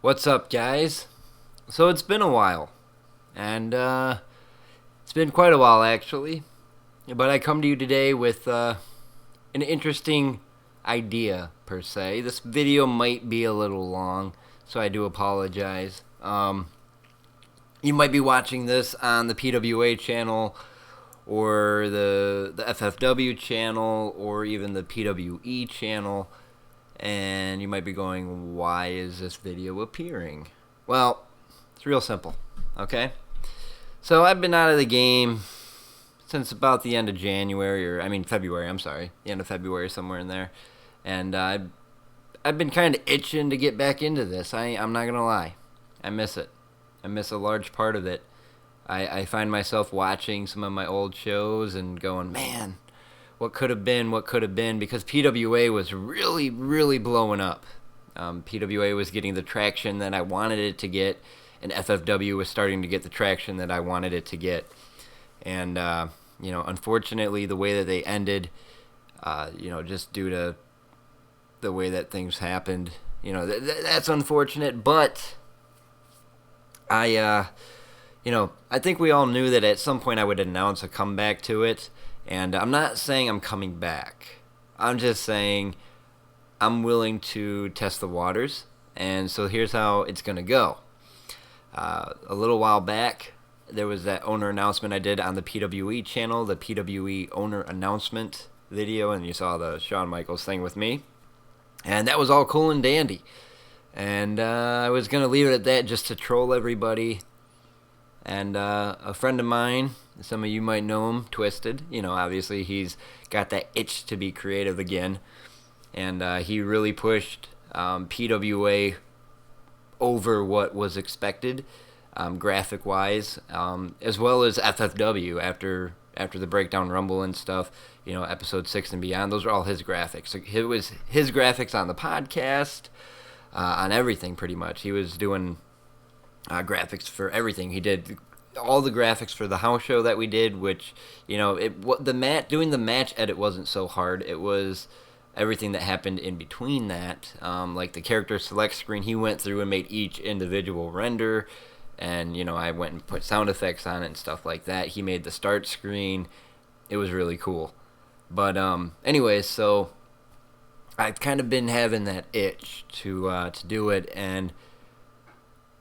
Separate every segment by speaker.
Speaker 1: What's up, guys? So it's been a while, and it's been quite a while actually. But I come to you today with an interesting idea per se. This video might be a little long, so I do apologize. You might be watching this on the PWA channel, or the FFW channel, or even the PWE channel. And you might be going, why is this video appearing? Well, it's real simple, okay? So I've been out of the game since about the end of January, February, I'm sorry. The end of February, somewhere in there. And I've been kind of itching to get back into this. I'm not going to lie. I miss it. I miss a large part of it. I find myself watching some of my old shows and going, man, what could have been, because PWA was really, really blowing up. PWA was getting the traction that I wanted it to get, and FFW was starting to get the traction that I wanted it to get. And, unfortunately, the way that they ended, just due to the way that things happened, that's unfortunate, but I think we all knew that at some point I would announce a comeback to it. And I'm not saying I'm coming back. I'm just saying I'm willing to test the waters. And so here's how it's going to go. A little while back, there was that owner announcement I did on the PWE channel, the PWE owner announcement video, and you saw the Shawn Michaels thing with me. And that was all cool and dandy. And I was going to leave it at that just to troll everybody. And a friend of mine, some of you might know him, Twisted. Obviously he's got that itch to be creative again. And he really pushed PWA over what was expected, graphic-wise, as well as FFW after the Breakdown Rumble and stuff, episode 6 and beyond. Those are all his graphics. It was his graphics on the podcast, on everything pretty much. He was doing graphics for everything. He did all the graphics for the house show that we did, which doing the match edit wasn't so hard. It was everything that happened in between that, like the character select screen. He went through and made each individual render, and I went and put sound effects on it and stuff like that. He made the start screen. It was really cool. But anyways, so I've kind of been having that itch to do it, and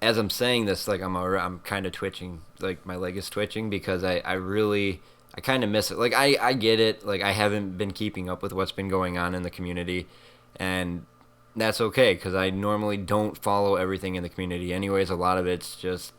Speaker 1: as I'm saying this, like I'm kind of twitching, like my leg is twitching, because I kind of miss it. Like I get it, like I haven't been keeping up with what's been going on in the community, and that's okay, because I normally don't follow everything in the community anyways. A lot of it's just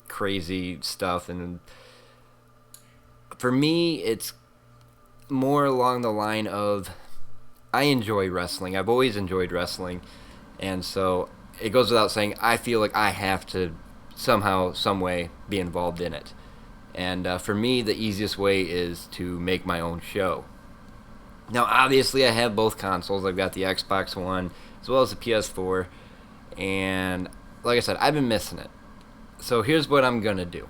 Speaker 1: crazy stuff, and for me it's more along the line of I enjoy wrestling. I've always enjoyed wrestling, and so it goes without saying, I feel like I have to somehow, some way, be involved in it. And for me, the easiest way is to make my own show. Now, obviously, I have both consoles. I've got the Xbox One as well as the PS4. And like I said, I've been missing it. So here's what I'm going to do.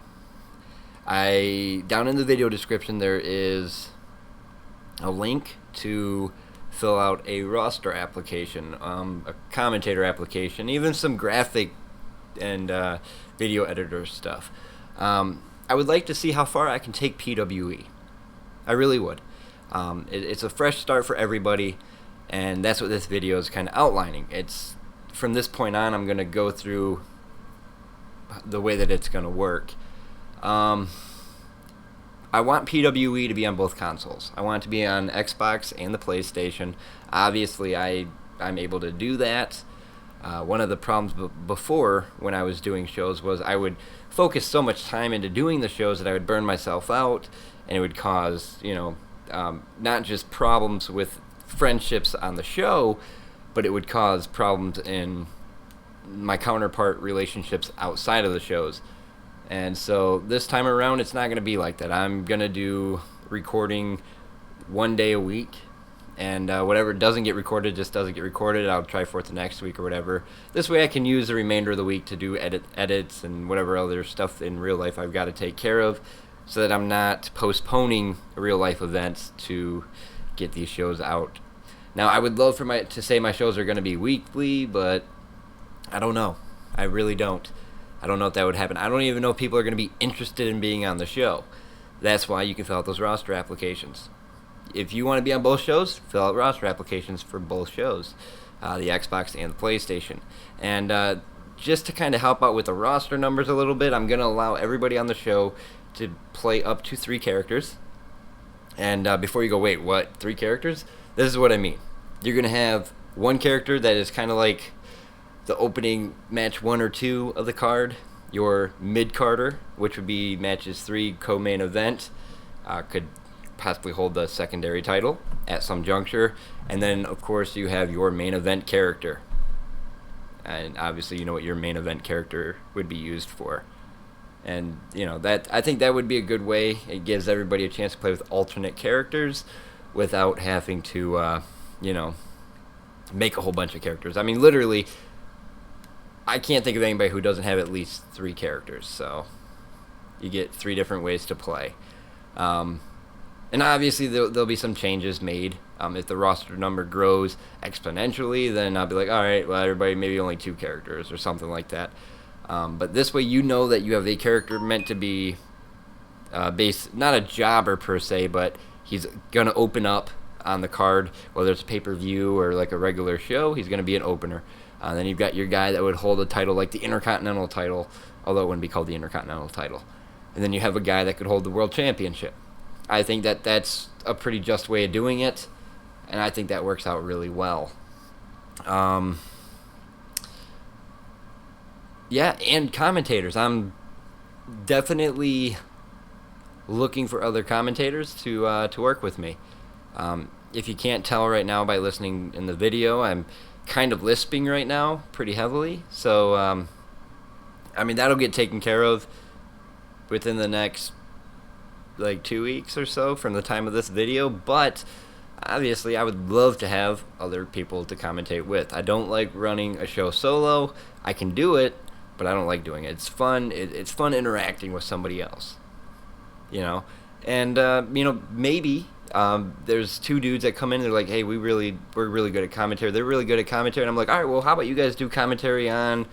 Speaker 1: Down in the video description, there is a link to fill out a roster application, a commentator application, even some graphic and video editor stuff. I would like to see how far I can take PWE. I really would. It's a fresh start for everybody, and that's what this video is kind of outlining. It's from this point on, I'm going to go through the way that it's going to work. I want PWE to be on both consoles. I want it to be on Xbox and the PlayStation. Obviously, I'm able to do that. One of the problems before, when I was doing shows, was I would focus so much time into doing the shows that I would burn myself out, and it would cause, not just problems with friendships on the show, but it would cause problems in my counterpart relationships outside of the shows. And so this time around, it's not going to be like that. I'm going to do recording one day a week, and whatever doesn't get recorded just doesn't get recorded. I'll try for it the next week or whatever. This way I can use the remainder of the week to do edits and whatever other stuff in real life I've got to take care of, so that I'm not postponing real life events to get these shows out. Now, I would love to say my shows are going to be weekly, but I don't know. I really don't. I don't know if that would happen. I don't even know if people are going to be interested in being on the show. That's why you can fill out those roster applications. If you want to be on both shows, fill out roster applications for both shows, the Xbox and the PlayStation. And just to kind of help out with the roster numbers a little bit, I'm going to allow everybody on the show to play up to 3 characters. And before you go, wait, what? 3 characters? This is what I mean. You're going to have one character that is kind of like the opening match 1 or 2 of the card. Your mid-carder, which would be matches 3 co-main event, could possibly hold the secondary title at some juncture. And then, of course, you have your main event character. And obviously, you know what your main event character would be used for. And, you know, that I think that would be a good way. It gives everybody a chance to play with alternate characters without having to, you know, make a whole bunch of characters. I mean, literally, I can't think of anybody who doesn't have at least 3 characters. So you get 3 different ways to play. And obviously, there'll be some changes made. If the roster number grows exponentially, then I'll be like, all right, well, everybody maybe only 2 characters or something like that. But this way, you know that you have a character meant to be based, not a jobber per se, but he's going to open up on the card, whether it's a pay-per-view or like a regular show, he's going to be an opener. Then you've got your guy that would hold a title like the Intercontinental title, although it wouldn't be called the Intercontinental title. And then you have a guy that could hold the World Championship. I think that that's a pretty just way of doing it, and I think that works out really well. Yeah, and commentators. I'm definitely looking for other commentators to work with me. If you can't tell right now by listening in the video, I'm kind of lisping right now pretty heavily. So, I mean, that'll get taken care of within the next, 2 weeks or so from the time of this video. But, obviously, I would love to have other people to commentate with. I don't like running a show solo. I can do it, but I don't like doing it. It's fun. It's fun interacting with somebody else, you know. And maybe there's 2 dudes that come in. They're like, "Hey, we're really good at commentary." They're really good at commentary, and I'm like, "All right, well, how about you guys do commentary on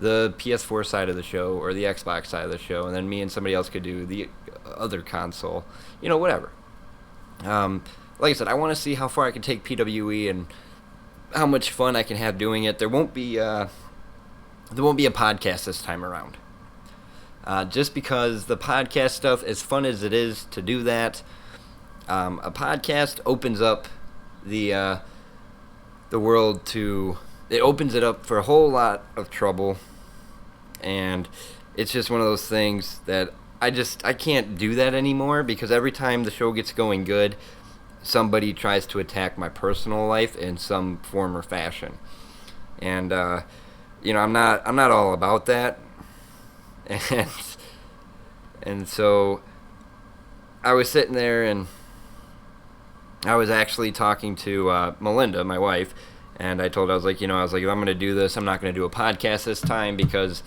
Speaker 1: the PS4 side of the show or the Xbox side of the show, and then me and somebody else could do the other console, whatever." Like I said, I want to see how far I can take PWE and how much fun I can have doing it. There won't be a podcast this time around. Just because the podcast stuff, as fun as it is to do that, a podcast opens up the world to... It opens it up for a whole lot of trouble, and it's just one of those things that I can't do that anymore, because every time the show gets going good, somebody tries to attack my personal life in some form or fashion. And, I'm not all about that. And so I was sitting there, and I was actually talking to Melinda, my wife, and I told her, I was like, if I'm going to do this, I'm not going to do a podcast this time, because,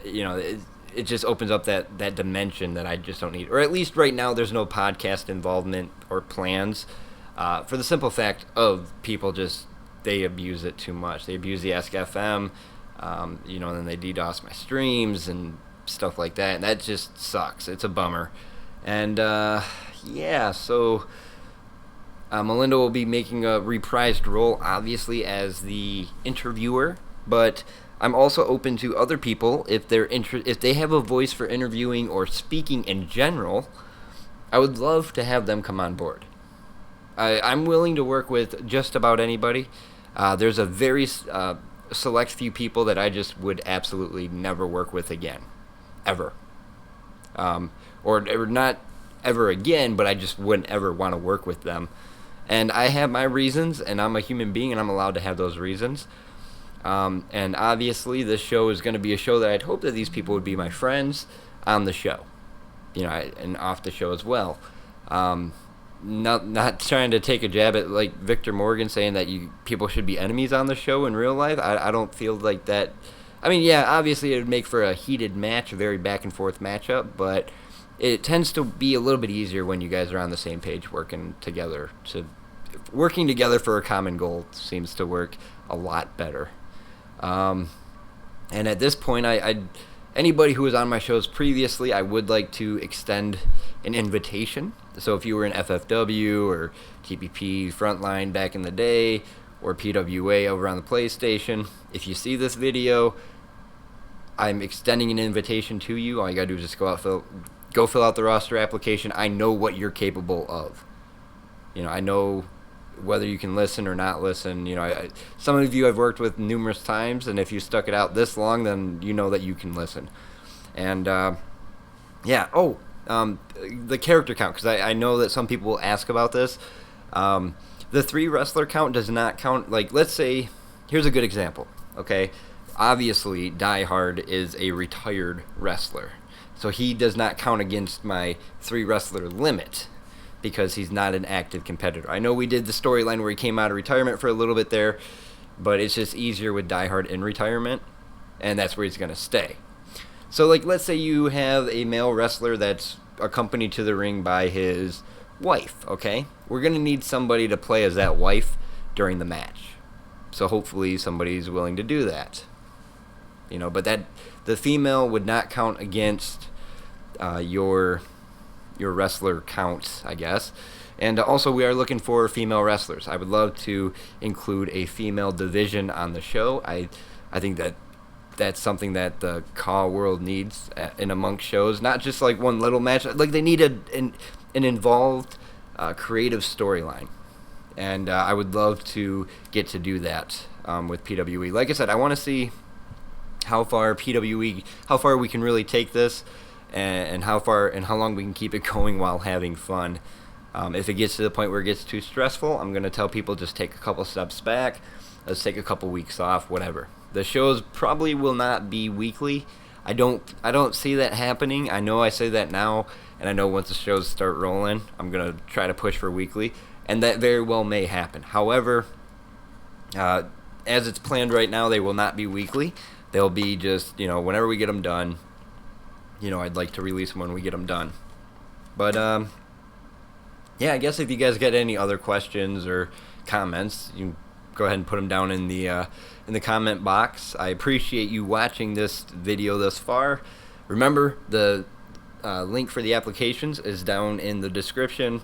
Speaker 1: it just opens up that dimension that I just don't need. Or at least right now, there's no podcast involvement or plans, for the simple fact of people they abuse it too much. They abuse the Ask FM, and then they DDoS my streams and stuff like that, and that just sucks. It's a bummer. And, so... Melinda will be making a reprised role, obviously, as the interviewer, but I'm also open to other people if they have a voice for interviewing or speaking in general. I would love to have them come on board. I'm willing to work with just about anybody. There's a very select few people that I just would absolutely never work with again, ever, or not ever again, but I just wouldn't ever want to work with them. And I have my reasons, and I'm a human being, and I'm allowed to have those reasons. And obviously, this show is going to be a show that I'd hope that these people would be my friends on the show, and off the show as well. Not trying to take a jab at like Victor Morgan saying that people should be enemies on the show in real life. I don't feel like that. I mean, yeah, obviously it would make for a heated match, a very back and forth matchup, but it tends to be a little bit easier when you guys are on the same page working together. Working together for a common goal seems to work a lot better. And at this point, anybody who was on my shows previously, I would like to extend an invitation. So if you were in FFW or TPP Frontline back in the day, or PWA over on the PlayStation, if you see this video, I'm extending an invitation to you. All you gotta do is just go fill out the roster application. I know what you're capable of. I know whether you can listen or not listen. Some of you I've worked with numerous times, and if you stuck it out this long, then you know that you can listen. And yeah. The character count, because I know that some people will ask about this. The 3 wrestler count does not count. Like, let's say, here's a good example. Okay, obviously Die Hard is a retired wrestler, so he does not count against my 3 wrestler limit, because he's not an active competitor. I know we did the storyline where he came out of retirement for a little bit there, but it's just easier with Die Hard in retirement, and that's where he's going to stay. So, like, let's say you have a male wrestler that's accompanied to the ring by his wife, okay? We're going to need somebody to play as that wife during the match. So hopefully somebody's willing to do that. But that the female would not count against your wrestler count, I guess. And also, we are looking for female wrestlers. I would love to include a female division on the show. I think that's something that the CAW world needs in amongst shows. Not just like one little match. Like, they need an involved, creative storyline. And I would love to get to do that with PWE. Like I said, I want to see how far we can really take this, and how long we can keep it going while having fun. If it gets to the point where it gets too stressful, I'm going to tell people just take a couple steps back. Let's take a couple weeks off, whatever. The shows probably will not be weekly. I don't see that happening. I know I say that now, and I know once the shows start rolling, I'm going to try to push for weekly, and that very well may happen. However, as it's planned right now, they will not be weekly. They'll be just, whenever we get them done. I'd like to release them when we get them done. But, yeah, I guess if you guys get any other questions or comments, you can go ahead and put them down in the comment box. I appreciate you watching this video thus far. Remember, the link for the applications is down in the description.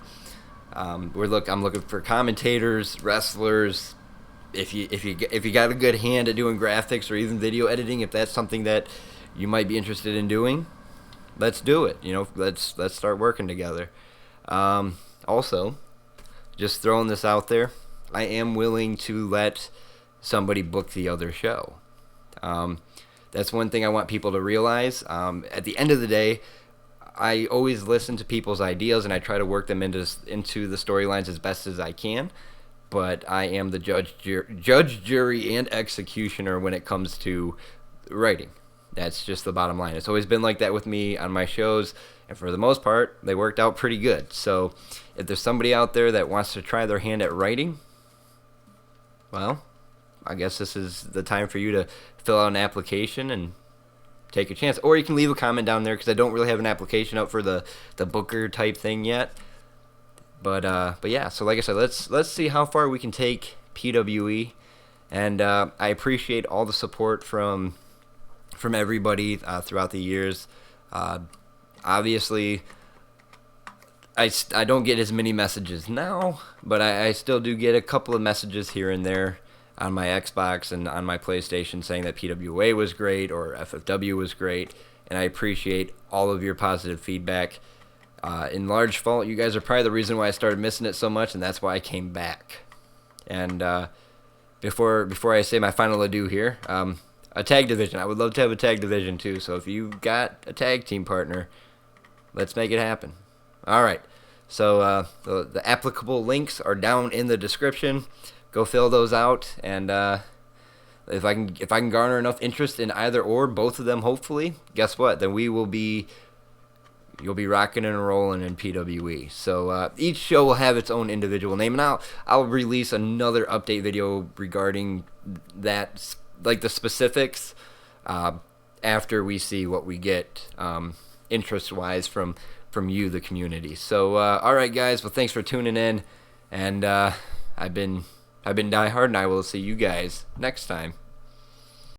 Speaker 1: I'm looking for commentators, wrestlers. If you got a good hand at doing graphics or even video editing, if that's something that you might be interested in doing, let's do it. Let's start working together. Also, just throwing this out there, I am willing to let somebody book the other show. That's one thing I want people to realize. At the end of the day, I always listen to people's ideas, and I try to work them into the storylines as best as I can. But I am the judge, jury, and executioner when it comes to writing. That's just the bottom line. It's always been like that with me on my shows, and for the most part, they worked out pretty good. So if there's somebody out there that wants to try their hand at writing, well, I guess this is the time for you to fill out an application and take a chance. Or you can leave a comment down there, because I don't really have an application up for the Booker type thing yet. But yeah, so like I said, let's see how far we can take PWE, and I appreciate all the support from everybody throughout the years. Obviously, I don't get as many messages now, but I still do get a couple of messages here and there on my Xbox and on my PlayStation saying that PWA was great or FFW was great, and I appreciate all of your positive feedback. In large fault, you guys are probably the reason why I started missing it so much, and that's why I came back. And before I say my final adieu here, a tag division. I would love to have a tag division too, so if you got a tag team partner, let's make it happen. All right, so the applicable links are down in the description. Go fill those out, and if I can garner enough interest in either or both of them, hopefully, guess what? Then you'll be rocking and rolling in PWE. So each show will have its own individual name, and I'll release another update video regarding that, like the specifics, after we see what we get interest-wise from you, the community. So all right, guys. Well, thanks for tuning in, and I've been Die Hard, and I will see you guys next time.